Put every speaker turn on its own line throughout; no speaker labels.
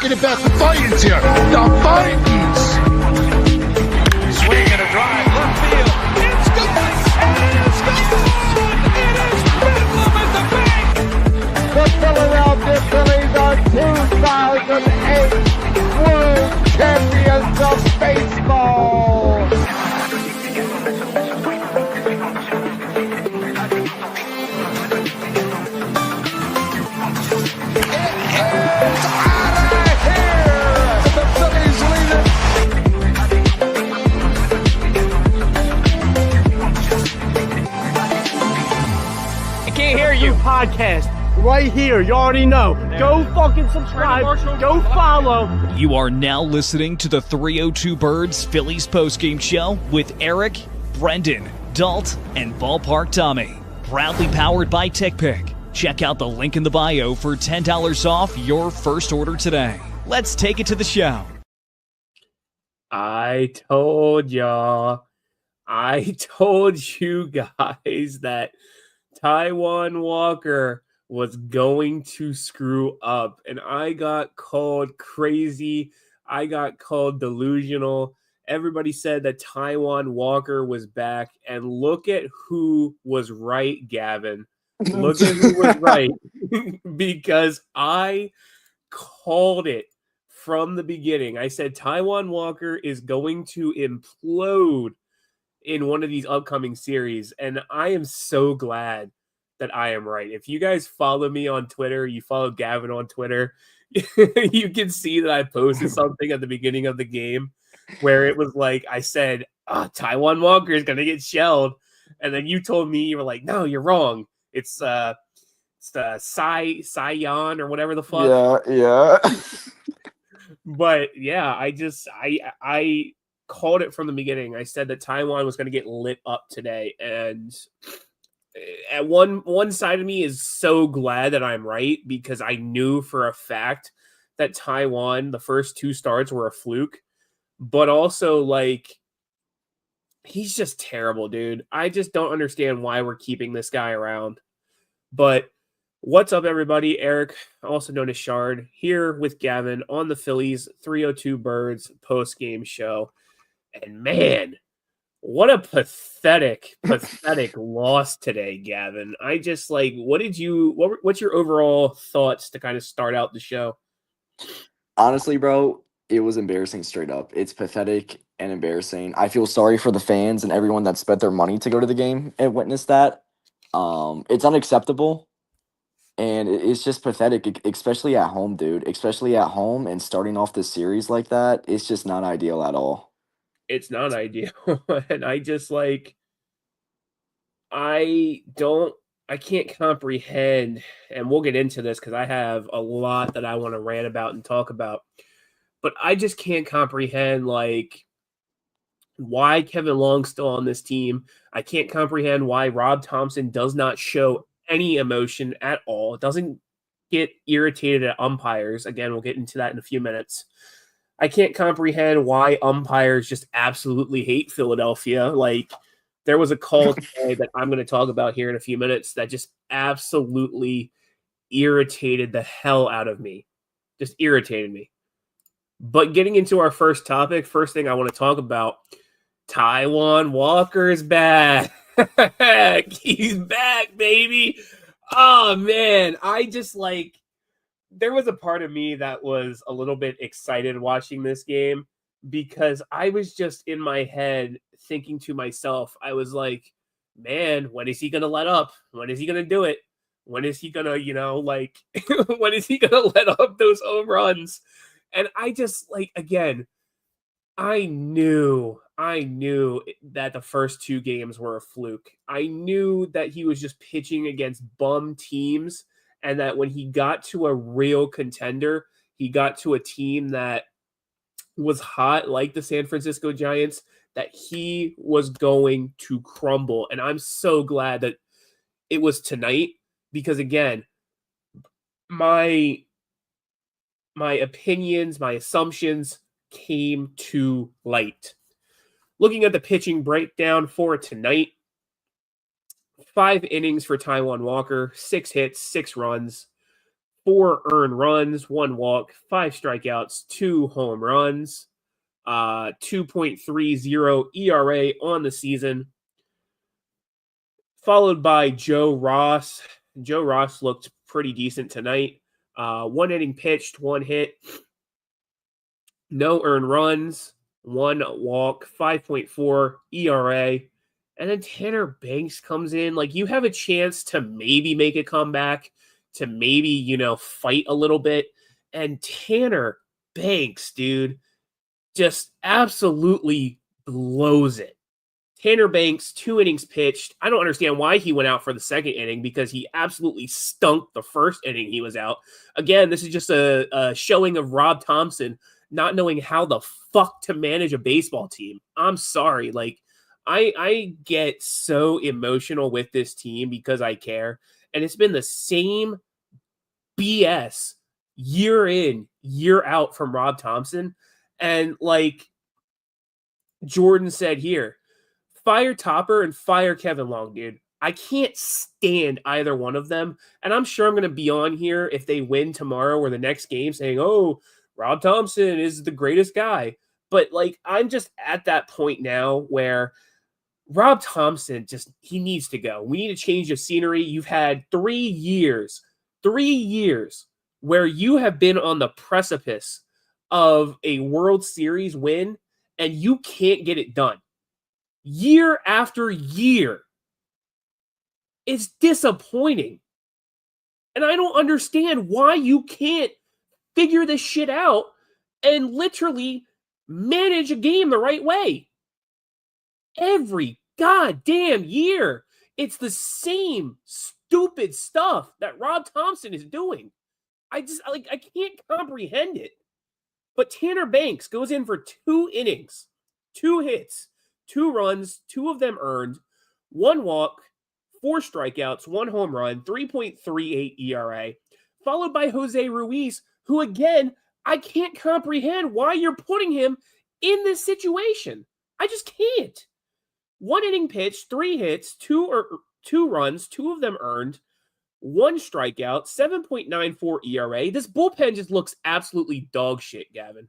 talking about the Titans here. The Titans.
Swing and a drive, left field. It's gone. It's gone. It is bedlam at the bank.
The Philadelphia Phillies are 2008 World Champions of Baseball.
Podcast right here. You already know. Go fucking subscribe. Go follow.
You are now listening to the 302 Birds Phillies postgame show with Eric, Brendan, Dalt, and Ballpark Tommy. Proudly powered by TickPick. Check out the link in the bio for $10 off your first order today. Let's take it to the show.
I told y'all. I told you guys that Taijuan Walker was going to screw up, and I got called crazy. I got called delusional. Everybody said that Taijuan Walker was back, and look at who was right, Gavin. Look at who was right, because I called it from the beginning. I said Taijuan Walker is going to implode in one of these upcoming series, and I am so glad that I am right. If you guys follow me on Twitter, you follow Gavin on Twitter, you can see that I posted something at the beginning of the game where it was like, I said, Taijuan Walker is going to get shelled, and then you told me, you were like, no, you're wrong. It's Cy-Yon or whatever the fuck.
Yeah.
But yeah, I called it from the beginning. I said that Taijuan was going to get lit up today, and at one side of me is so glad that I'm right, because I knew for a fact that Taijuan, the first two starts were a fluke, but also like he's just terrible, dude. I just don't understand why we're keeping this guy around. But what's up, everybody? Eric, also known as Shard, here with Gavin on the Phillies 302 Birds post-game show. And man, what a pathetic loss today, Gavin. I just like, what's your overall thoughts to kind of start out the show?
Honestly, bro, it was embarrassing straight up. It's pathetic and embarrassing. I feel sorry for the fans and everyone that spent their money to go to the game and witness that. It's unacceptable. And it's just pathetic, especially at home, dude. Especially at home and starting off this series like that. It's just not ideal at all.
It's not ideal. And I just like, I can't comprehend, and we'll get into this because I have a lot that I want to rant about and talk about, but I just can't comprehend like why Kevin Long's still on this team. I can't comprehend why Rob Thomson does not show any emotion at all. Doesn't get irritated at umpires. Again, we'll get into that in a few minutes. I can't comprehend why umpires just absolutely hate Philadelphia. Like, there was a call today that I'm going to talk about here in a few minutes that just absolutely irritated the hell out of me. Just irritated me. But getting into our first topic, first thing I want to talk about, Taijuan Walker is back. He's back, baby. Oh, man. I just like, there was a part of me that was a little bit excited watching this game because I was just in my head thinking to myself, I was like, man, when is he going to let up? When is he going to do it? When is he going to, when is he going to let up those home runs? And I just like, again, I knew that the first two games were a fluke. I knew that he was just pitching against bum teams, and that when he got to a real contender, he got to a team that was hot, like the San Francisco Giants, that he was going to crumble. And I'm so glad that it was tonight, because again, my opinions, my assumptions came to light. Looking at the pitching breakdown for tonight, 5 innings for Taijuan Walker, 6 hits, 6 runs, 4 earned runs, 1 walk, 5 strikeouts, 2 home runs, 2.30 ERA on the season. Followed by Joe Ross. Joe Ross looked pretty decent tonight. 1 inning pitched, 1 hit, no earned runs, 1 walk, 5.4 ERA. And then Tanner Banks comes in. Like, you have a chance to maybe make a comeback, to maybe, fight a little bit. And Tanner Banks, dude, just absolutely blows it. Tanner Banks, 2 innings pitched. I don't understand why he went out for the second inning because he absolutely stunk the first inning he was out. Again, this is just a showing of Rob Thomson not knowing how the fuck to manage a baseball team. I'm sorry. Like, I get so emotional with this team because I care. And it's been the same BS year in, year out from Rob Thomson. And like Jordan said here, fire Topper and fire Kevin Long, dude. I can't stand either one of them. And I'm sure I'm going to be on here if they win tomorrow or the next game saying, oh, Rob Thomson is the greatest guy. But like, I'm just at that point now where Rob Thomson he needs to go. We need to change the scenery. You've had 3 years where you have been on the precipice of a World Series win and you can't get it done. Year after year. It's disappointing. And I don't understand why you can't figure this shit out and literally manage a game the right way. Every goddamn year, it's the same stupid stuff that Rob Thomson is doing. I can't comprehend it. But Tanner Banks goes in for 2 innings, 2 hits, 2 runs, 2 of them earned, 1 walk, 4 strikeouts, 1 home run, 3.38 ERA, followed by Jose Ruiz, who again, I can't comprehend why you're putting him in this situation. I just can't. 1 inning pitch, 3 hits, 2 runs, 2 of them earned, 1 strikeout, 7.94 ERA. This bullpen just looks absolutely dog shit, Gavin.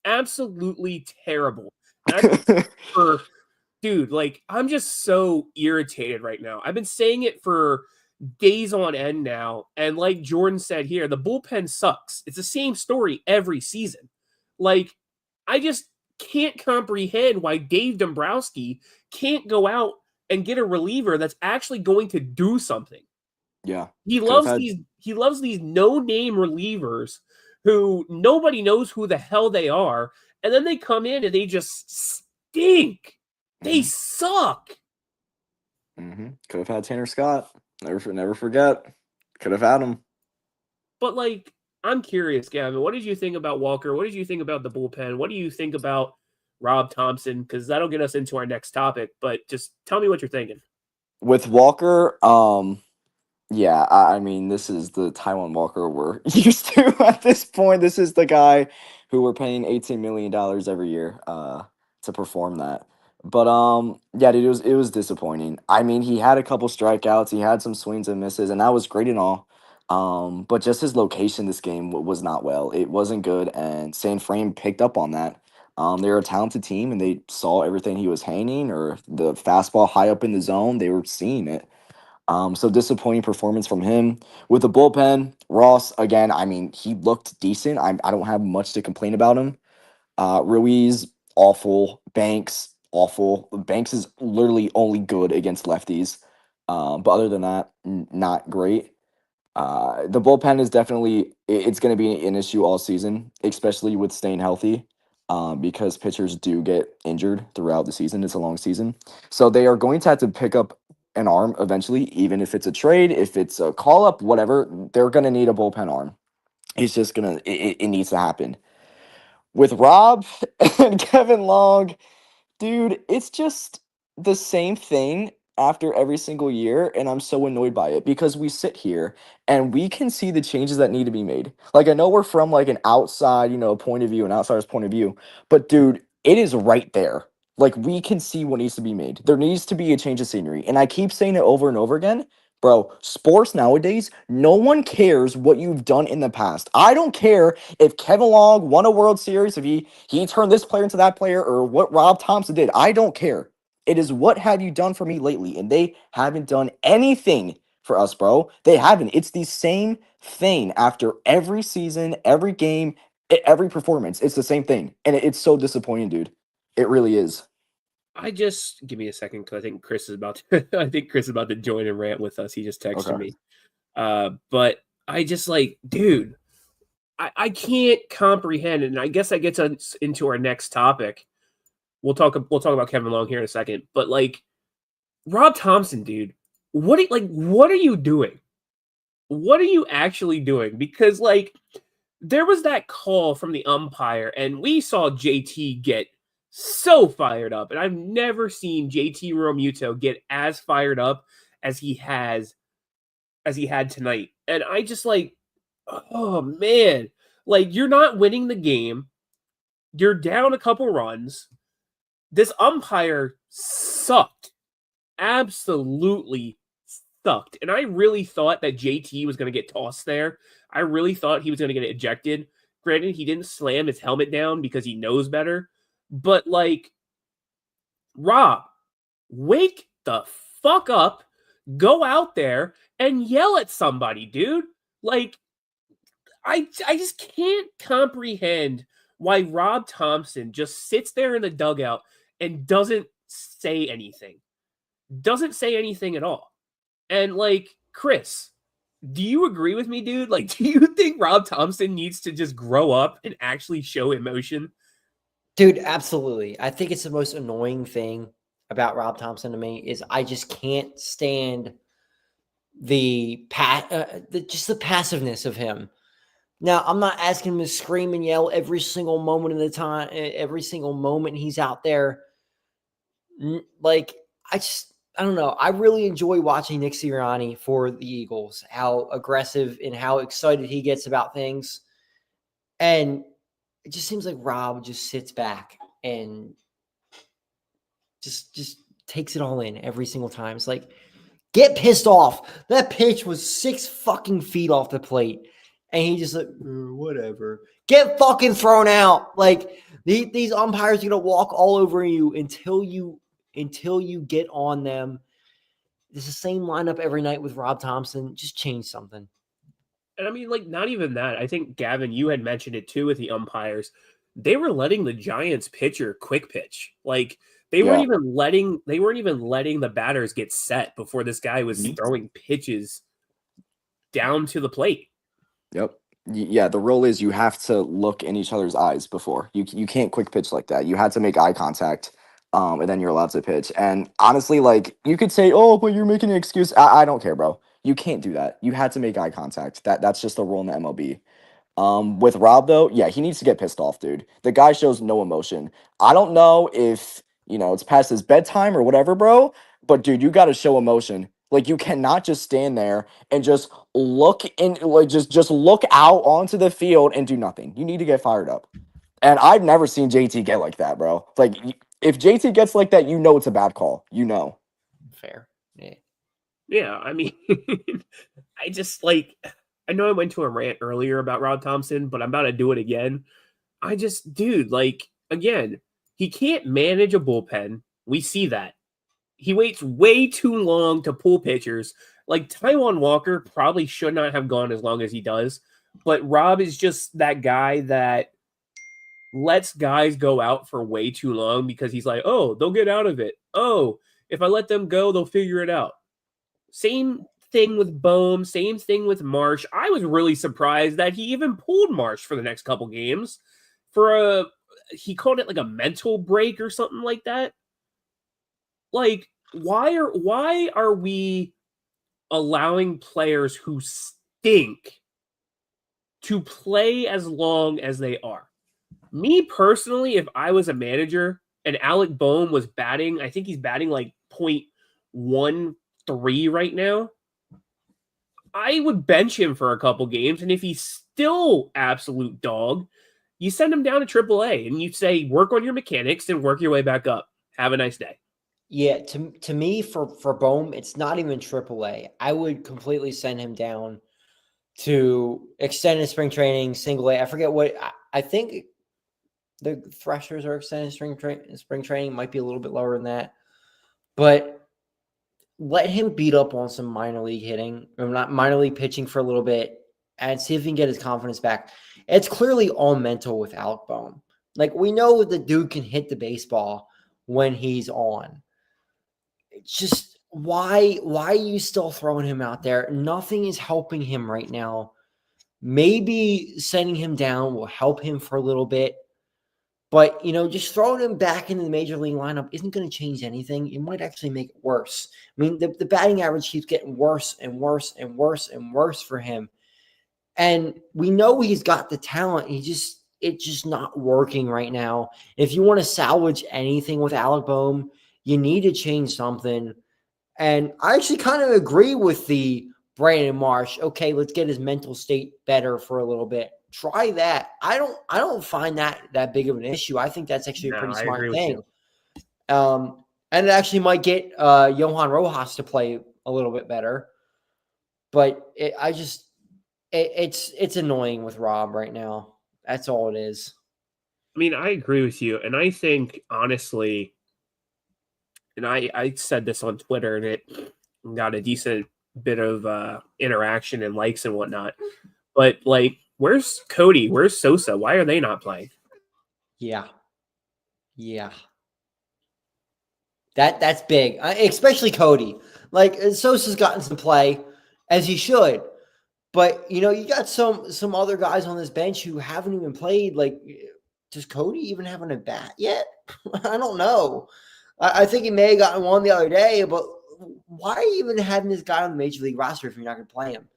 Absolutely terrible. Dude, like, I'm just so irritated right now. I've been saying it for days on end now. And like Jordan said here, the bullpen sucks. It's the same story every season. Like, I just can't comprehend why Dave Dombrowski can't go out and get a reliever that's actually going to do something.
Yeah.
He loves these no-name relievers who nobody knows who the hell they are, and then they come in and they just stink. They suck.
Could have had Tanner Scott. Never forget. Could have had him.
But like, I'm curious, Gavin. What did you think about Walker? What did you think about the bullpen? What do you think about Rob Thomson? Because that'll get us into our next topic. But just tell me what you're thinking.
With Walker, yeah, I mean, this is the Taijuan Walker we're used to at this point. This is the guy who we're paying $18 million every year to perform that. But yeah, dude, it was disappointing. I mean, he had a couple strikeouts, he had some swings and misses, and that was great and all. But just his location this game was not well. It wasn't good, and San Fran picked up on that. They're a talented team, and they saw everything he was hanging or the fastball high up in the zone. They were seeing it. So disappointing performance from him. With the bullpen, Ross, again, I mean, he looked decent. I don't have much to complain about him. Ruiz, awful. Banks, awful. Banks is literally only good against lefties. But other than that, not great. The bullpen is definitely, it's going to be an issue all season, especially with staying healthy. Because pitchers do get injured throughout the season. It's a long season. So they are going to have to pick up an arm eventually, even if it's a trade, if it's a call up, whatever, they're going to need a bullpen arm. It's just going to, it needs to happen. With Rob and Kevin Long, dude, it's just the same thing after every single year, and I'm so annoyed by it because we sit here and we can see the changes that need to be made. Like, I know we're from like an outside, point of view, an outsider's point of view, but dude, it is right there. Like, we can see what needs to be made. There needs to be a change of scenery, and I keep saying it over and over again, Bro, sports nowadays, no one cares what you've done in the past. I don't care if Kevin Long won a World Series, if he turned this player into that player, or what Rob Thompson did. I don't care. It is what have you done for me lately? And they haven't done anything for us, bro. They haven't. It's the same thing after every season, every game, every performance. It's the same thing. And it's so disappointing, dude. It really is.
I just give me a second because I think Chris is about to, I think Chris is about to join and rant with us. He just texted
Okay.
me. But I just like, dude, I can't comprehend, and I guess that gets us into our next topic. We'll talk about Kevin Long here in a second. But like Rob Thompson, dude, what are you doing? What are you actually doing? Because like there was that call from the umpire, and we saw JT get so fired up. And I've never seen JT Realmuto get as fired up as he had tonight. And I just like, oh man, like you're not winning the game. You're down a couple runs. This umpire sucked. Absolutely sucked. And I really thought that JT was going to get tossed there. I really thought he was going to get ejected. Granted, he didn't slam his helmet down because he knows better. But, like, Rob, wake the fuck up, go out there, and yell at somebody, dude. Like, I just can't comprehend why Rob Thompson just sits there in the dugout and doesn't say anything. Doesn't say anything at all. And, like, Chris, do you agree with me, dude? Like, do you think Rob Thompson needs to just grow up and actually show emotion?
Dude, absolutely. I think it's the most annoying thing about Rob Thompson to me is I just can't stand the passiveness of him. Now, I'm not asking him to scream and yell every single moment of the time, every single moment he's out there. Like, I don't know. I really enjoy watching Nick Sirianni for the Eagles, how aggressive and how excited he gets about things. And it just seems like Rob just sits back and just takes it all in every single time. It's like, get pissed off. That pitch was 6 fucking feet off the plate. And he just like, whatever. Get fucking thrown out. Like, these umpires are going to walk all over you until you get on them. It's the same lineup every night with Rob Thompson. Just change something.
And I mean, like, not even that. I think, Gavin, you had mentioned it too with the umpires. They were letting the Giants pitcher quick pitch. Like, they weren't even letting the batters get set before this guy was throwing pitches down to the plate.
Yep. Yeah, the rule is you have to look in each other's eyes before. You can't quick pitch like that. You had to make eye contact, and then you're allowed to pitch. And honestly, like, you could say, oh, but you're making an excuse. I don't care, bro. You can't do that. You had to make eye contact. That's just the rule in the MLB. With Rob, though, yeah, he needs to get pissed off, dude. The guy shows no emotion. I don't know if, it's past his bedtime or whatever, bro, but dude, you got to show emotion. Like, you cannot just stand there and just look in, like, just look out onto the field and do nothing. You need to get fired up. And I've never seen JT get like that, bro. Like, if JT gets like that, it's a bad call.
Fair. Yeah.
Yeah, I mean, I just, like, I know I went to a rant earlier about Rob Thompson, but I'm about to do it again. Dude, like, again, he can't manage a bullpen. We see that. He waits way too long to pull pitchers. Like, Taijuan Walker probably should not have gone as long as he does, but Rob is just that guy that lets guys go out for way too long because he's like, oh, they'll get out of it. Oh, if I let them go, they'll figure it out. Same thing with Bohm, same thing with Marsh. I was really surprised that he even pulled Marsh for the next couple games he called it like a mental break or something like that. Like, why are we allowing players who stink to play as long as they are? Me personally, if I was a manager and Alec Bohm was batting, I think he's batting like .13 right now, I would bench him for a couple games, and if he's still absolute dog, you send him down to AAA and you say, work on your mechanics and work your way back up. Have a nice day.
Yeah, to me, for Bohm, it's not even AAA. I would completely send him down to extended spring training, single A. I forget what I think the Threshers are extended spring training, might be a little bit lower than that. But let him beat up on some minor league hitting, or not minor league pitching for a little bit, and see if he can get his confidence back. It's clearly all mental with Alec Bohm. Like, we know the dude can hit the baseball when he's on. It's just why are you still throwing him out there? Nothing is helping him right now. Maybe sending him down will help him for a little bit. But, just throwing him back into the major league lineup isn't going to change anything. It might actually make it worse. I mean, the batting average keeps getting worse and worse and worse and worse for him. And we know he's got the talent. It's just not working right now. If you want to salvage anything with Alec Bohm, you need to change something. And I actually kind of agree with the Brandon Marsh. Okay, let's get his mental state better for a little bit. Try that. I don't find that big of an issue. I think that's actually a pretty smart thing. And it actually might get Johan Rojas to play a little bit better. But it's annoying with Rob right now. That's all it is.
I mean, I agree with you. And I think, honestly, and I said this on Twitter, and it got a decent bit of interaction and likes and whatnot. But, like, where's Cody? Where's Sosa? Why are they not playing?
Yeah. That's big, especially Cody. Like, Sosa's gotten some play, as he should. But, you got some other guys on this bench who haven't even played. Like, does Cody even have a bat yet? I don't know. I think he may have gotten one the other day, but why even having this guy on the major league roster if you're not going to play him?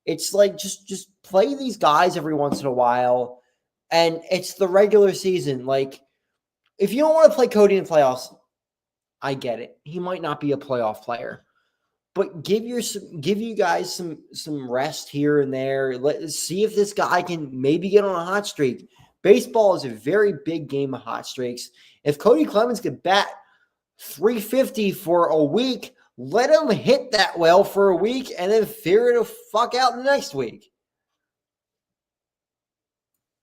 It's like, just play these guys every once in a while. And it's the regular season. Like, if you don't want to play Cody in playoffs, I get it. He might not be a playoff player. But give you guys some rest here and there. Let's see if this guy can maybe get on a hot streak. Baseball is a very big game of hot streaks. If Cody Clemens could bat 350 for a week, let him hit that well for a week and then figure it the fuck out the next week.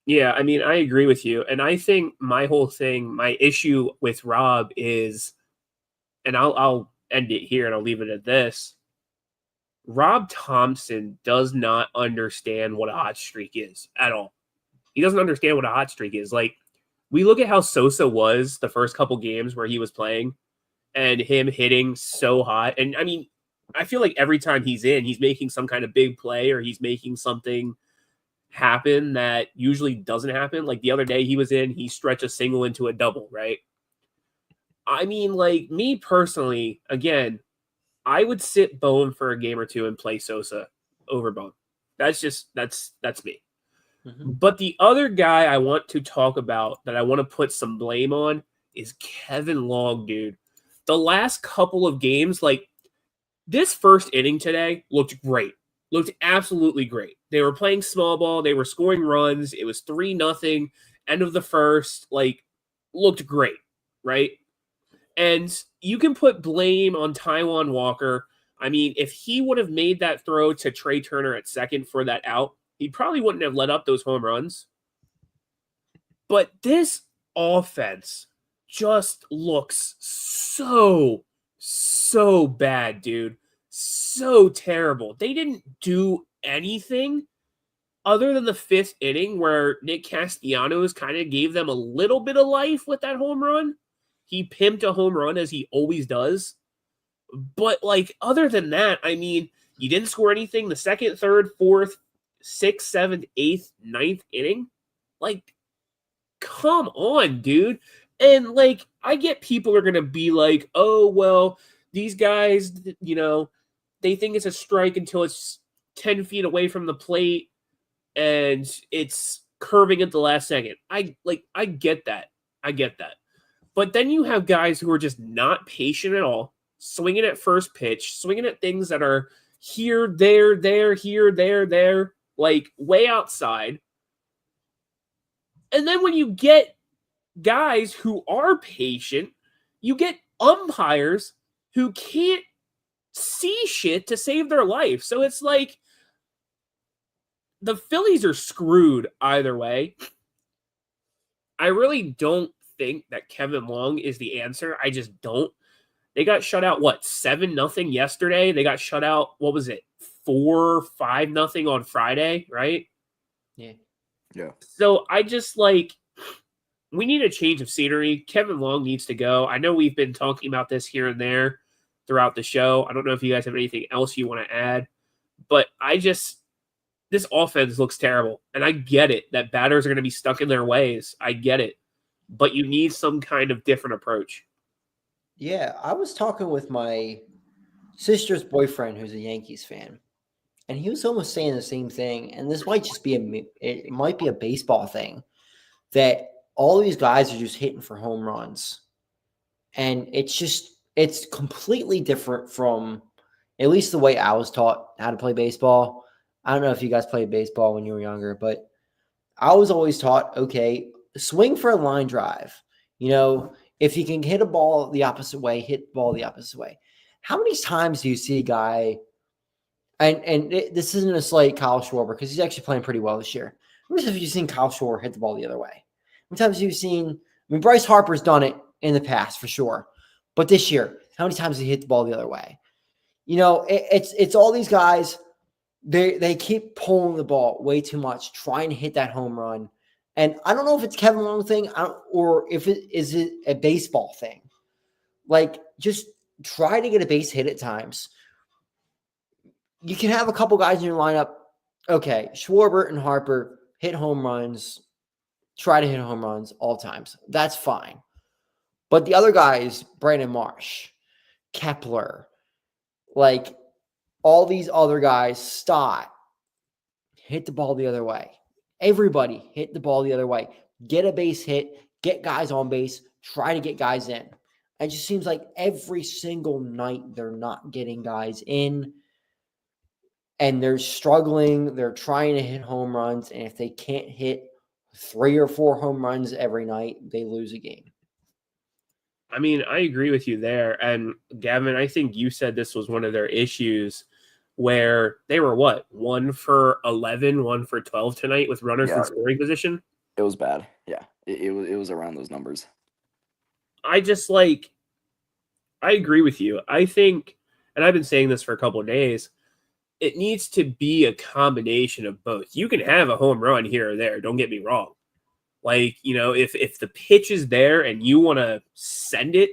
Yeah, I mean, I agree with you. And I think my issue with Rob is, and I'll end it here and I'll leave it at this. Rob Thomson does not understand what a hot streak is at all. He doesn't understand what a hot streak is. Like, we look at how Sosa was the first couple games where he was playing and him hitting so hot. And I mean, I feel like every time he's in, he's making some kind of big play or he's making something happen that usually doesn't happen. Like the other day he was in, he stretched a single into a double, right? I mean, like, me personally, again, I would sit Bohm for a game or two and play Sosa over Bohm. That's me. Mm-hmm. But the other guy I want to talk about that I want to put some blame on is Kevin Long, dude. The last couple of games, like this first inning today looked great. Looked absolutely great. They were playing small ball. They were scoring runs. It was 3-0, end of the first. Like, looked great, right? And you can put blame on Taijuan Walker. I mean, if he would have made that throw to Trey Turner at second for that out, he probably wouldn't have let up those home runs. But this offense just looks so bad, dude. So terrible. They didn't do anything other than the fifth inning where Nick Castellanos kind of gave them a little bit of life with that home run. He pimped a home run as he always does. But, like, other than that, I mean, you didn't score anything the second, third, fourth, 6th, 7th, 8th, 9th inning. Like, come on, dude. And, like, I get people are going to be like, oh, well, these guys, you know, they think it's a strike until it's 10 feet away from the plate and it's curving at the last second. I get that. I get that. But then you have guys who are just not patient at all, swinging at first pitch, swinging at things that are here, there, here, there, like way outside. And then when you get guys who are patient, you get umpires who can't see shit to save their life. So it's like the Phillies are screwed either way. I really don't think that Kevin Long is the answer. I just don't. They got shut out, 7-0 yesterday? They got shut out, 4-5-0 on Friday, right?
Yeah.
Yeah.
So I just we need a change of scenery. Kevin Long needs to go. I know we've been talking about this here and there throughout the show. I don't know if you guys have anything else you want to add, but this offense looks terrible. And I get it that batters are going to be stuck in their ways. I get it. But you need some kind of different approach.
Yeah, I was talking with my sister's boyfriend who's a Yankees fan, and he was almost saying the same thing. And this might just be it might be a baseball thing, that all these guys are just hitting for home runs. And it's completely different from at least the way I was taught how to play baseball. I don't know if you guys played baseball when you were younger, but I was always taught, okay, swing for a line drive. If you can hit a ball the opposite way, hit the ball the opposite way. How many times do you see a guy, this isn't a slight Kyle Schwarber because he's actually playing pretty well this year. How many times have you seen Kyle Schwarber hit the ball the other way? How many times have you seen, Bryce Harper's done it in the past for sure. But this year, how many times has he hit the ball the other way? It's all these guys, they keep pulling the ball way too much, trying to hit that home run. And I don't know if it's Kevin Long thing or if it is a baseball thing. Just try to get a base hit at times. You can have a couple guys in your lineup. Okay, Schwarber and Harper hit home runs, try to hit home runs all times. That's fine. But the other guys, Brandon Marsh, Kepler, all these other guys, Stott, hit the ball the other way. Everybody hit the ball the other way. Get a base hit, get guys on base, try to get guys in. It just seems like every single night they're not getting guys in, and they're struggling. They're trying to hit home runs, and if they can't hit 3 or 4 home runs every night, they lose a game.
I mean, I agree with you there. And Gavin, I think you said this was one of their issues where they were 1 for 11, 1 for 12 tonight with runners in scoring position.
It was bad. Yeah. It was around those numbers.
I agree with you. I think, and I've been saying this for a couple of days, it needs to be a combination of both. You can have a home run here or there. Don't get me wrong. If the pitch is there and you want to send it,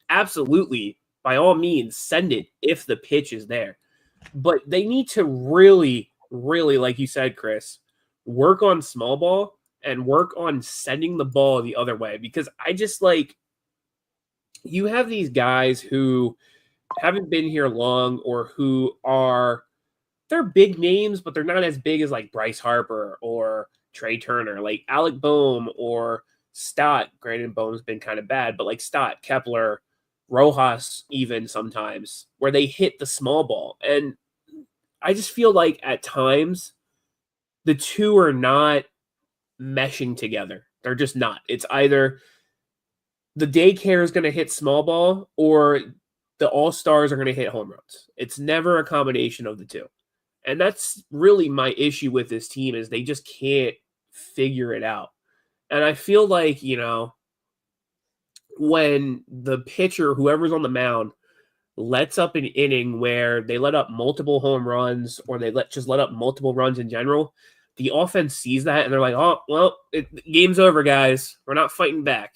absolutely, by all means, send it if the pitch is there. But they need to really, really, like you said, Chris, work on small ball and work on sending the ball the other way. Because I just you have these guys who haven't been here long or who they're big names, but they're not as big as Bryce Harper or Trey Turner, Alec Boehm or Stott. Granted, Boehm's been kind of bad, but Stott, Kepler, Rojas even sometimes, where they hit the small ball. And I just feel like at times the two are not meshing together. They're just not. It's either the daycare is going to hit small ball or the all-stars are going to hit home runs. It's never a combination of the two. And that's really my issue with this team is they just can't figure it out. And I feel like, when the pitcher, whoever's on the mound, lets up an inning where they let up multiple home runs or they let up multiple runs in general, the offense sees that and they're like, oh, well, game's over, guys. We're not fighting back.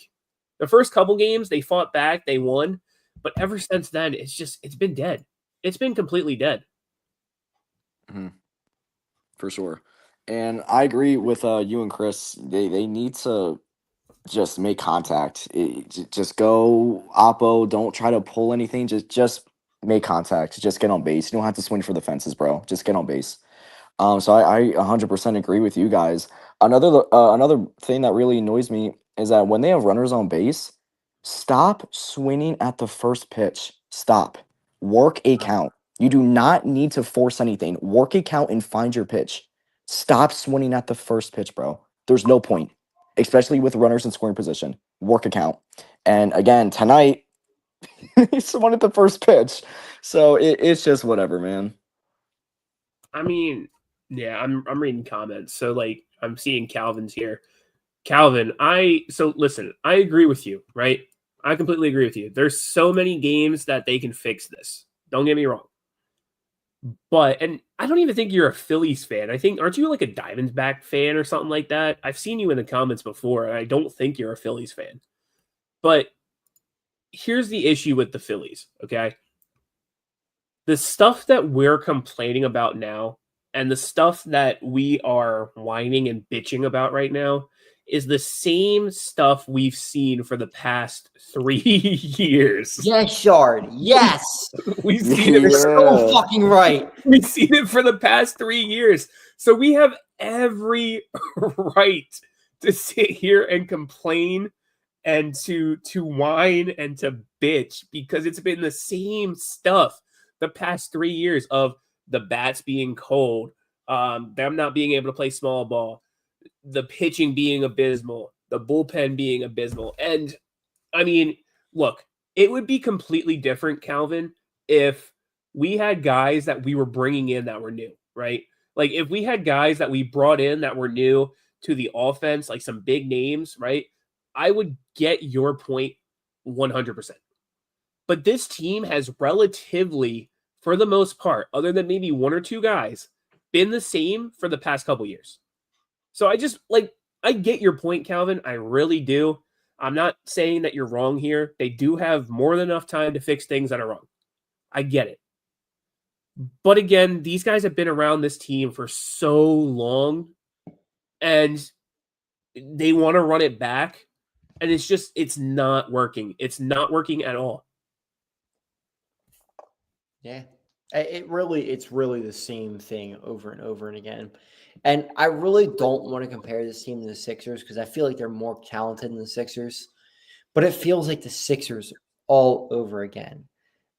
The first couple games, they fought back, they won. But ever since then, it's been dead. It's been completely dead.
Mm-hmm. For sure. And I agree with you and Chris. They need to just make contact. Just go oppo. Don't try to pull anything. Just make contact. Just get on base. You don't have to swing for the fences, bro. Just get on base. So I 100% agree with you guys. Another thing that really annoys me is that when they have runners on base, stop swinging at the first pitch. Stop. Work a count. You do not need to force anything. Work a count and find your pitch. Stop swinging at the first pitch, bro. There's no point, especially with runners in scoring position. Work a count. And again, tonight, He swung at the first pitch. So it's just whatever, man.
I mean, yeah, I'm reading comments. So like I'm seeing Calvin's here. Calvin, listen, I agree with you, right? I completely agree with you. There's so many games that they can fix this. Don't get me wrong. And I don't even think you're a Phillies fan. Aren't you like a Diamondback fan or something like that? I've seen you in the comments before, and I don't think you're a Phillies fan. But here's the issue with the Phillies, okay? The stuff that we're complaining about now and the stuff that we are whining and bitching about right now is the same stuff we've seen for the past 3 years.
Yes, Shard. Yes.
We've seen it.
You're so fucking right.
We've seen it for the past 3 years. So we have every right to sit here and complain and to whine and to bitch because it's been the same stuff the past 3 years of the bats being cold, them not being able to play small ball, the pitching being abysmal, the bullpen being abysmal. And I mean, look, it would be completely different, Calvin, if we had guys that we were bringing in that were new, right? Like if we had guys that we brought in that were new to the offense, like some big names, right? I would get your point 100%. But this team has relatively, for the most part, other than maybe one or two guys, been the same for the past couple years. So I get your point, Calvin. I really do. I'm not saying that you're wrong here. They do have more than enough time to fix things that are wrong. I get it. But again, these guys have been around this team for so long and they want to run it back. And it's not working. It's not working at all.
Yeah. It's really the same thing over and over and again. And I really don't want to compare this team to the Sixers because I feel like they're more talented than the Sixers. But it feels like the Sixers all over again.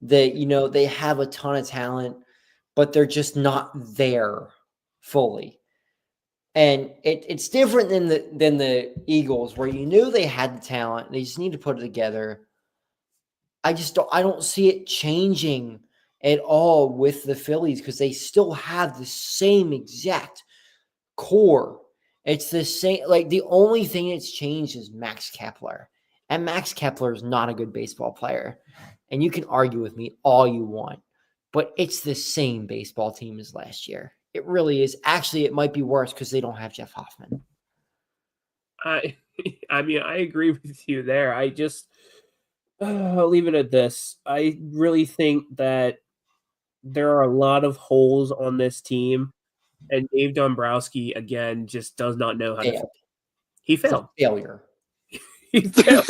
They have a ton of talent, but they're just not there fully. And it's different than the Eagles, where you knew they had the talent. They just need to put it together. I don't see it changing at all with the Phillies because they still have the same exact core. It's the same. Like the only thing that's changed is Max Kepler. And Max Kepler is not a good baseball player. And you can argue with me all you want, but it's the same baseball team as last year. It really is. Actually, it might be worse because they don't have Jeff Hoffman.
I mean, I agree with you there. I'll leave it at this. I really think that there are a lot of holes on this team, and Dave Dombrowski, again, just does not know how to. He failed.
He's a failure.
He failed.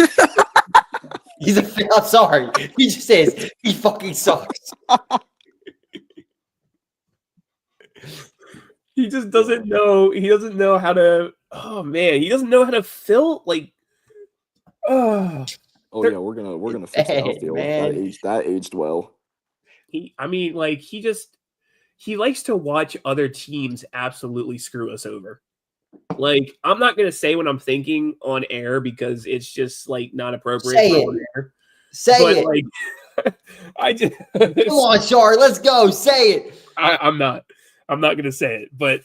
He's a failure. I'm sorry. He just is. He fucking sucks.
He just doesn't know. He doesn't know how to. Oh man, he doesn't know how to fill. Like,
yeah, we're gonna fix the outfield. That aged well.
He likes to watch other teams absolutely screw us over. Like, I'm not gonna say what I'm thinking on air because it's just like not appropriate.
Say
for
it.
on air.
Say
But,
it.
Like, I just
Come on, Char. Let's go. Say it.
I'm not gonna say it, but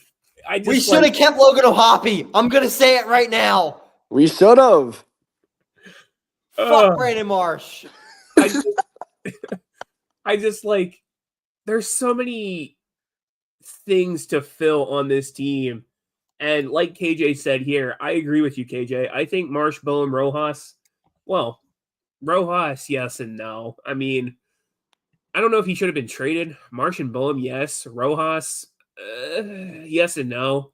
We should have kept Logan O'Hoppe. I'm gonna say it right now.
We should have.
Fuck Brandon Marsh.
I just like there's so many things to fill on this team. And like KJ said here, I agree with you, KJ. I think Marsh, Bohm, Rojas, Rojas, yes and no. I mean, I don't know if he should have been traded. Marsh and Bohm, yes. Rojas, yes and no.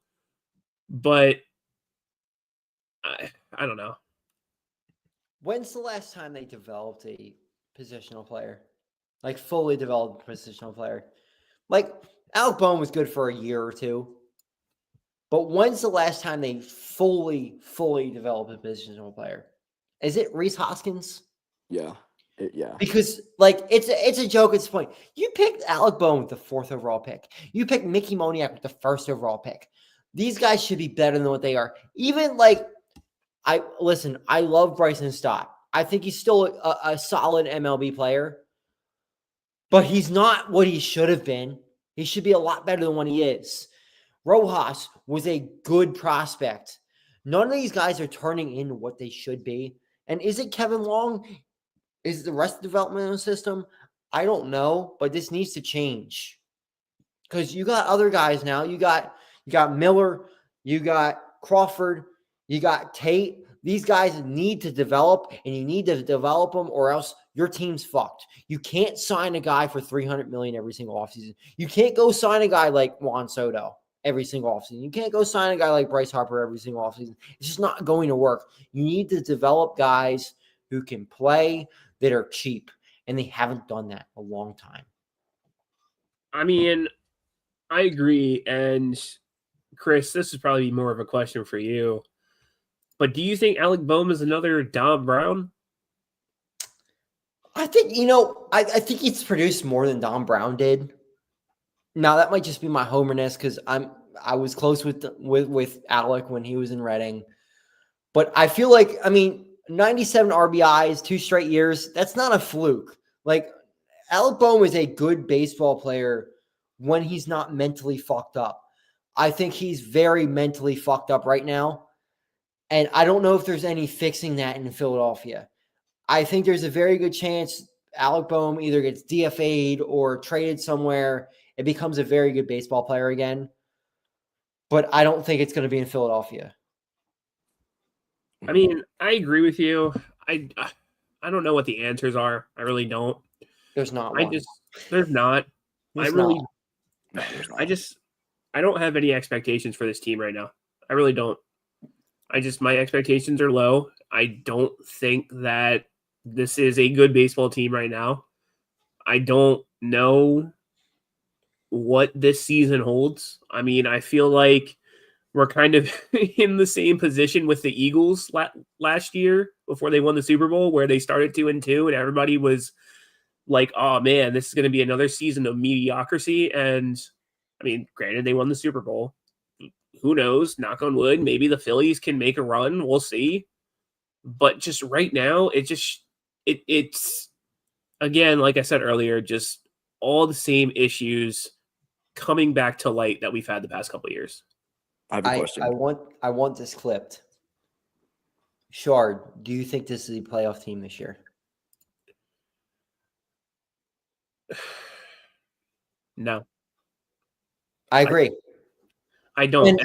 But I don't know.
When's the last time they developed a positional player? Like, fully developed a positional player? Like, Alec Bohm was good for a year or two. But when's the last time they fully developed a positional player? Is it Reese Hoskins?
Yeah. Yeah.
Because, like, it's a joke at this point. You picked Alec Bohm with the 4th overall pick. You picked Mickey Moniak with the 1st overall pick. These guys should be better than what they are. Even, like, I love Bryson Stott. I think he's still a solid MLB player, but he's not what he should have been. He should be a lot better than what he is. Rojas was a good prospect. None of these guys are turning into what they should be. And is it Kevin Long? Is it the rest of the developmental system? I don't know, but this needs to change. Because you got other guys now. You got Miller, you got Crawford, you got Tate. These guys need to develop, and you need to develop them, or else your team's fucked. You can't sign a guy for $300 million every single offseason. You can't go sign a guy like Juan Soto every single offseason. You can't go sign a guy like Bryce Harper every single offseason. It's just not going to work. You need to develop guys who can play that are cheap, and they haven't done that in a long time.
I mean, I agree. And Chris, this is probably more of a question for you. But do you think Alec Boehm is another Dom Brown?
I think, I think he's produced more than Dom Brown did. Now, that might just be my homerness because I was close with Alec when he was in Reading. But I feel like, 97 RBIs, 2 straight years, that's not a fluke. Like, Alec Boehm is a good baseball player when he's not mentally fucked up. I think he's very mentally fucked up right now. And I don't know if there's any fixing that in Philadelphia. I think there's a very good chance Alec Boehm either gets DFA'd or traded somewhere. It becomes a very good baseball player again. But I don't think it's going to be in Philadelphia.
I mean, I agree with you. I don't know what the answers are. I really don't.
There's not one.
There's not.
There's
I don't have any expectations for this team right now. I really don't. My expectations are low. I don't think that this is a good baseball team right now. I don't know what this season holds. I mean, I feel like we're kind of in the same position with the Eagles last year before they won the Super Bowl, where they started 2-2 and everybody was like, oh man, this is going to be another season of mediocrity. And I mean, granted, they won the Super Bowl. Who knows? Knock on wood. Maybe the Phillies can make a run. We'll see. But just right now, it's again, like I said earlier, just all the same issues coming back to light that we've had the past couple of years.
I have a question.
I want this clipped. Shard, do you think this is a playoff team this year?
No.
I agree.
I don't.
And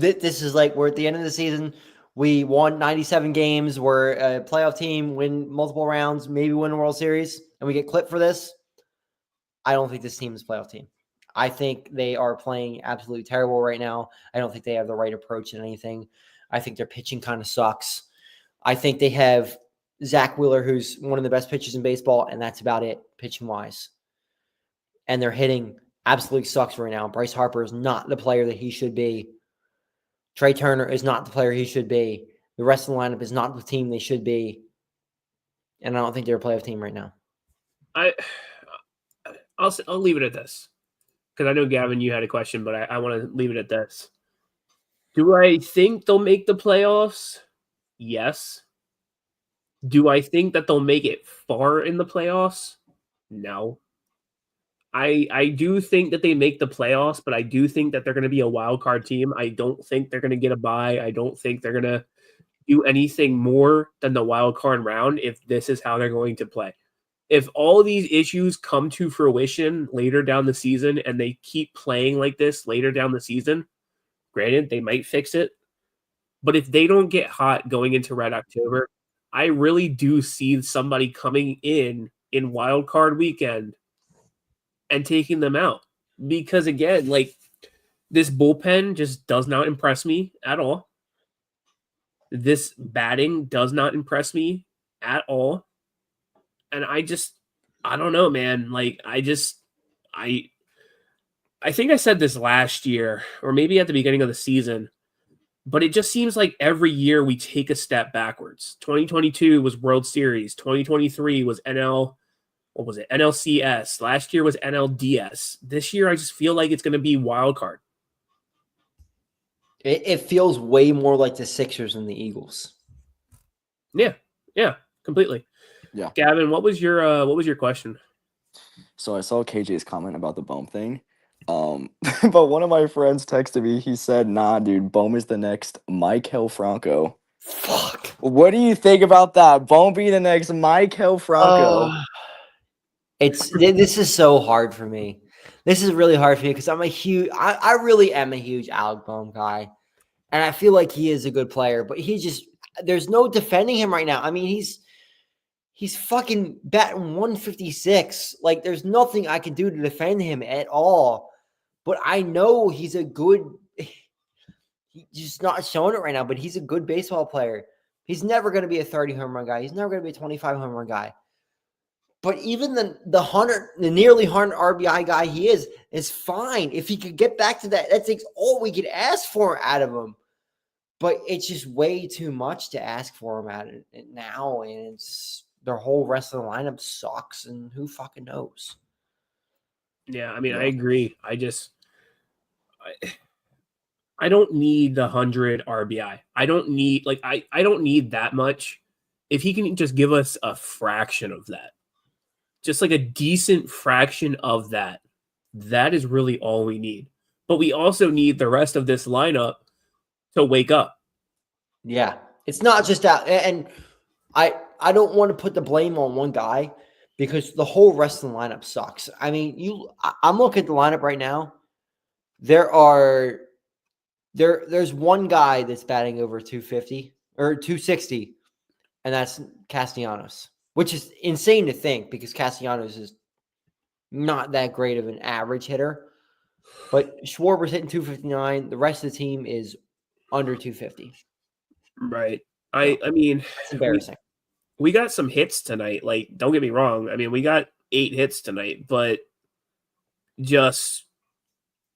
this is like we're at the end of the season. We won 97 games. We're a playoff team, win multiple rounds, maybe win a World Series, and we get clipped for this. I don't think this team is a playoff team. I think they are playing absolutely terrible right now. I don't think they have the right approach in anything. I think their pitching kind of sucks. I think they have Zach Wheeler, who's one of the best pitchers in baseball, and that's about it, pitching-wise. And their hitting absolutely sucks right now. Bryce Harper is not the player that he should be. Trey Turner is not the player he should be. The rest of the lineup is not the team they should be. And I don't think they're a playoff team right now.
I'll leave it at this. Because I know, Gavin, you had a question, but I want to leave it at this. Do I think they'll make the playoffs? Yes. Do I think that they'll make it far in the playoffs? No. I do think that they make the playoffs, but I do think that they're going to be a wild card team. I don't think they're going to get a bye. I don't think they're going to do anything more than the wild card round if this is how they're going to play. If all these issues come to fruition later down the season and they keep playing like this later down the season, granted, they might fix it. But if they don't get hot going into Red October, I really do see somebody coming in wild card weekend and taking them out. Because again, like, this bullpen just does not impress me at all. This batting does not impress me at all. And I don't know, man. Like, I think I said this last year, or maybe at the beginning of the season, but it just seems like every year we take a step backwards. 2022 was World Series. 2023 was NLCS. Last year was NLDS. This year, I just feel like it's going to be wild card.
It feels way more like the Sixers than the Eagles.
Yeah. Yeah, completely.
Yeah.
Gavin, what was your question?
So I saw KJ's comment about the Bohm thing. But one of my friends texted me. He said, "Nah, dude, Bohm is the next Maikel Franco."
Fuck.
What do you think about that? Bohm being the next Maikel Franco.
This is so hard for me. This is really hard for me because I really am a huge Alec Bohm guy. And I feel like he is a good player, but there's no defending him right now. I mean, he's fucking batting 156. Like, there's nothing I can do to defend him at all. But I know he's just not showing it right now, but he's a good baseball player. He's never going to be a 30 home run guy. He's never going to be a 25 home run guy. But even the nearly 100 RBI guy he is fine. If he could get back to that takes all we could ask for out of him. But it's just way too much to ask for him at it now, and it's their whole rest of the lineup sucks, and who fucking knows?
Yeah, I mean, I agree. I don't need the 100 RBI. I don't need I don't need that much. If he can just give us a fraction of that, just like a decent fraction of that, that is really all we need. But we also need the rest of this lineup to wake up.
Yeah, it's not just that, and I don't want to put the blame on one guy because the whole rest of the lineup sucks. I mean, I'm looking at the lineup right now. There's one guy that's batting over 250 or 260, and that's Castellanos, which is insane to think because Castellanos is not that great of an average hitter. But Schwarber's hitting 259. The rest of the team is under 250.
Right. I mean,
It's embarrassing.
We got some hits tonight. Like, don't get me wrong. I mean, we got 8 hits tonight, but just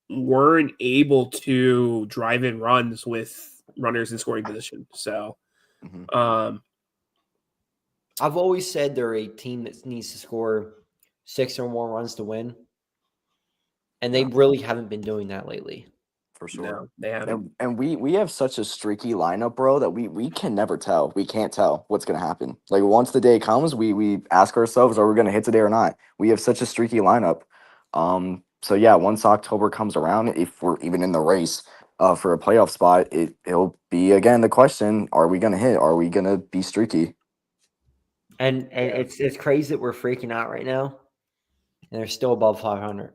weren't able to drive in runs with runners in scoring position. So,
Mhm.
I've always said they're a team that needs to score 6 or more runs to win. And they really haven't been doing that lately.
For sure.
no, they haven't.
And we have such a streaky lineup, bro, that we can never tell. We can't tell what's gonna happen. Like once the day comes, we ask ourselves, are we gonna hit today or not? We have such a streaky lineup. So yeah, once October comes around, if we're even in the race for a playoff spot, it'll be again the question: are we gonna hit? Are we gonna be streaky?
And it's crazy that we're freaking out right now. And they're still above 500.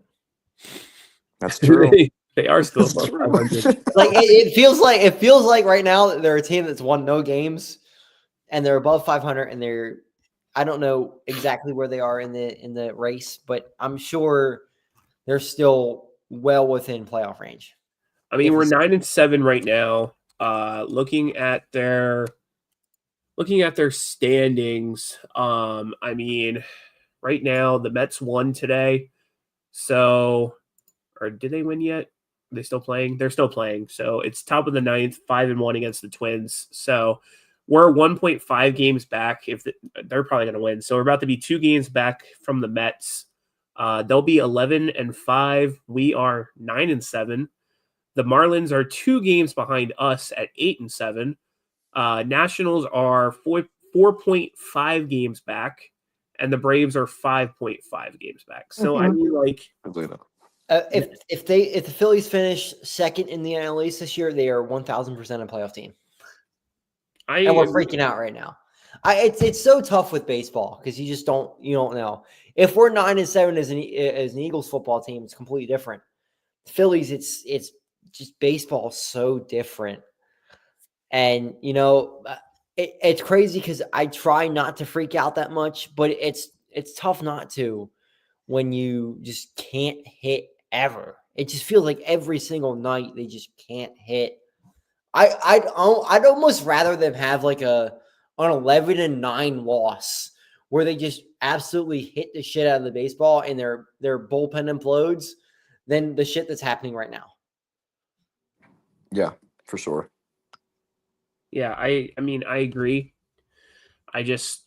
That's true.
They are still
That's
above
true.
500.
Like it feels like right now that they're a team that's won no games and they're above 500 and I don't know exactly where they are in the race, but I'm sure they're still well within playoff range.
I mean, we're 9-7 right now. Looking at their standings, I mean, right now the Mets won today. So, or did they win yet? Are they still playing? They're still playing. So it's top of the 9th, 5-1 against the Twins. So we're 1.5 games back. They're probably going to win. So we're about to be 2 games back from the Mets. They'll be 11-5. We are 9-7. The Marlins are 2 games behind us at 8-7. Nationals are 4.5 games back, and the Braves are 5.5 games back. So I mean, like,
if the Phillies finish second in the NL East this year, they are 1,000% a playoff team. And we're freaking out right now. It's so tough with baseball because you don't know. If we're 9-7 as an Eagles football team, it's completely different. The Phillies, it's just baseball so different. And it's crazy because I try not to freak out that much, but it's tough not to when you just can't hit ever. It just feels like every single night they just can't hit. I'd almost rather them have like an 11-9 loss where they just absolutely hit the shit out of the baseball and their bullpen implodes than the shit that's happening right now.
Yeah, for sure.
Yeah, I mean, I agree. I just,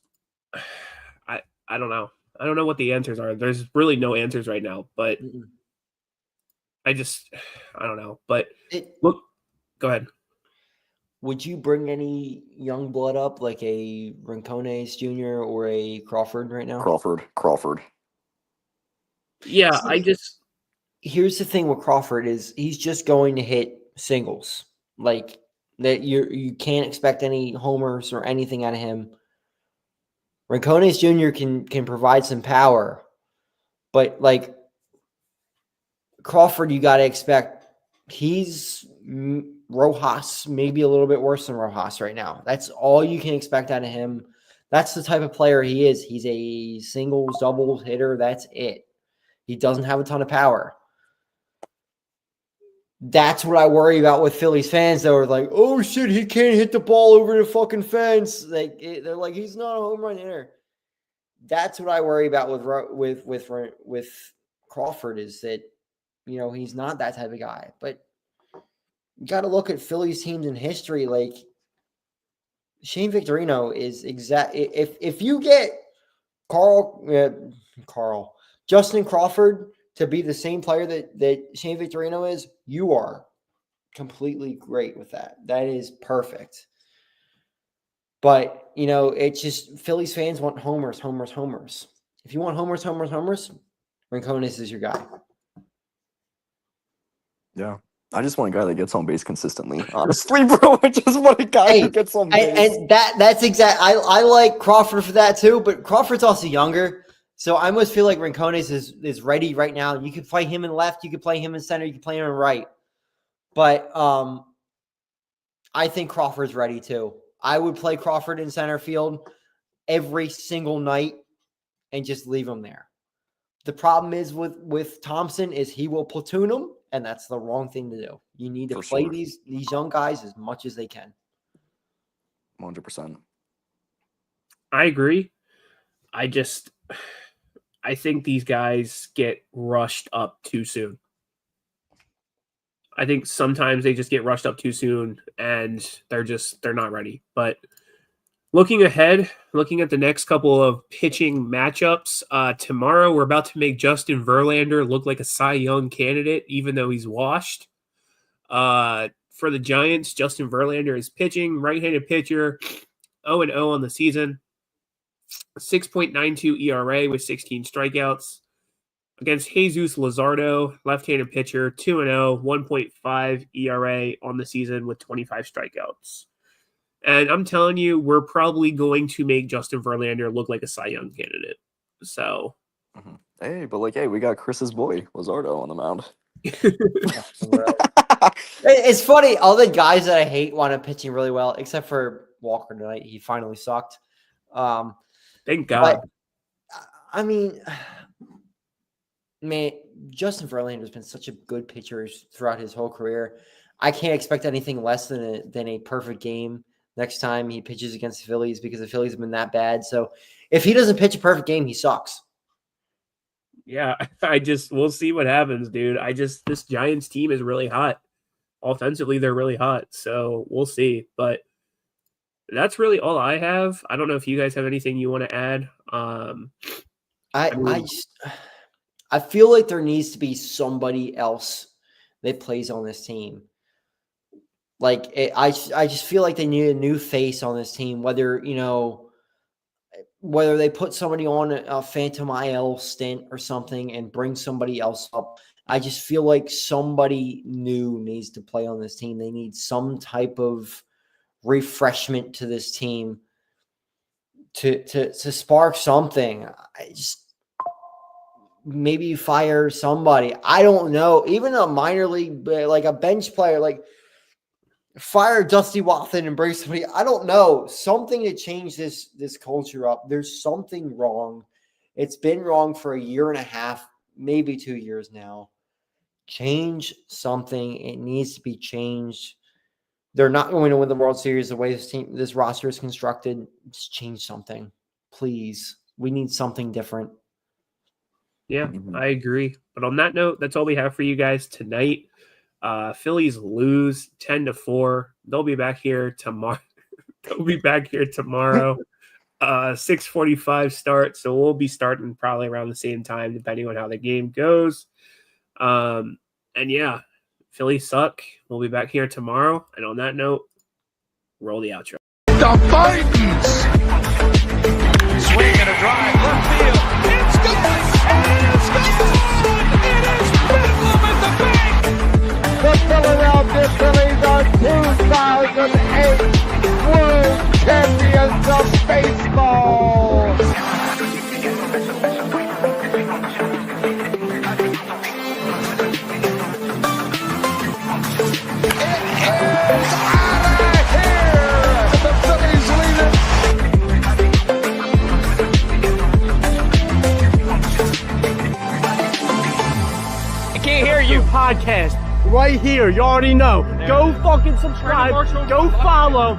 I don't know. I don't know what the answers are. There's really no answers right now, but I don't know. But look, go ahead.
would you bring any young blood up like a Rincones Jr. or a Crawford right now?
Crawford.
Yeah,
See, here's the thing with Crawford is he's just going to hit singles. Like that you can't expect any homers or anything out of him. Rincones Jr. can provide some power, but like Crawford, you got to expect he's Rojas, maybe a little bit worse than Rojas right now. That's all you can expect out of him. That's the type of player he is. He's a singles, doubles hitter. That's it. He doesn't have a ton of power. That's what I worry about with Phillies fans that are like, oh shit, he can't hit the ball over the fucking fence. They're like, he's not a home run hitter. That's what I worry about with Crawford is that, you know, he's not that type of guy. But you got to look at Phillies teams in history. Like Shane Victorino is exact. If you get Justin Crawford to be the same player that Shane Victorino is, you are completely great with that. That is perfect. But, you know, it's just Phillies fans want homers. If you want homers, Rincones is your guy.
Yeah. I just want a guy that gets on base consistently. Honestly, bro, I just want a guy who gets on base.
And that's exact. I like Crawford for that too, but Crawford's also younger. So I almost feel like Rincones is ready right now. You could play him in left, you could play him in center, you could play him in right. But I think Crawford's ready too. I would play Crawford in center field every single night and just leave him there. The problem is with Thomson is he will platoon him, and that's the wrong thing to do. You need to play these young guys as much as they can.
100%.
I agree. I think these guys get rushed up too soon. I think sometimes they just get rushed up too soon and they're not ready. But looking ahead, looking at the next couple of pitching matchups, tomorrow we're about to make Justin Verlander look like a Cy Young candidate, even though he's washed. For the Giants, Justin Verlander is pitching, right-handed pitcher, 0-0 on the season, 6.92 ERA with 16 strikeouts. Against Jesus Luzardo, left-handed pitcher, 2-0, 1.5 ERA on the season with 25 strikeouts. And I'm telling you, we're probably going to make Justin Verlander look like a Cy Young candidate. So,
hey, we got Chris's boy Luzardo on the mound.
It's funny. All the guys that I hate wound up pitching really well, except for Walker tonight. He finally sucked.
Thank God.
But, I mean, man, Justin Verlander has been such a good pitcher throughout his whole career. I can't expect anything less than a perfect game next time he pitches against the Phillies because the Phillies have been that bad. So if he doesn't pitch a perfect game, he sucks.
Yeah, we'll see what happens, dude. This Giants team is really hot. Offensively, they're really hot. So we'll see. But that's really all I have. I don't know if you guys have anything you want to add.
I feel like there needs to be somebody else that plays on this team. I just feel like they need a new face on this team, whether they put somebody on a Phantom IL stint or something and bring somebody else up. I just feel like somebody new needs to play on this team. They need some type of refreshment to this team to spark something. Maybe you fire somebody. I don't know. Even a minor league, like a bench player, like fire Dusty Watson and bring somebody. I don't know. Something to change this culture up. There's something wrong. It's been wrong for a year and a half, maybe 2 years now. Change something. It needs to be changed. They're not going to win the World Series the way this roster is constructed. Just change something, please. We need something different.
Yeah, I agree. But on that note, that's all we have for you guys tonight. Phillies lose 10-4. They'll be back here tomorrow. 6:45 start. So we'll be starting probably around the same time, depending on how the game goes. And yeah, Phillies suck. We'll be back here tomorrow. And on that note, Roll the outro.
The Vikings.
Swing and a drive, left field. It's gone! It's gone! It is Bedlam at the bank!
The Philadelphia Phillies are 2008 World Champions of Baseball.
Podcast right here. You already know. Go fucking subscribe. Go follow.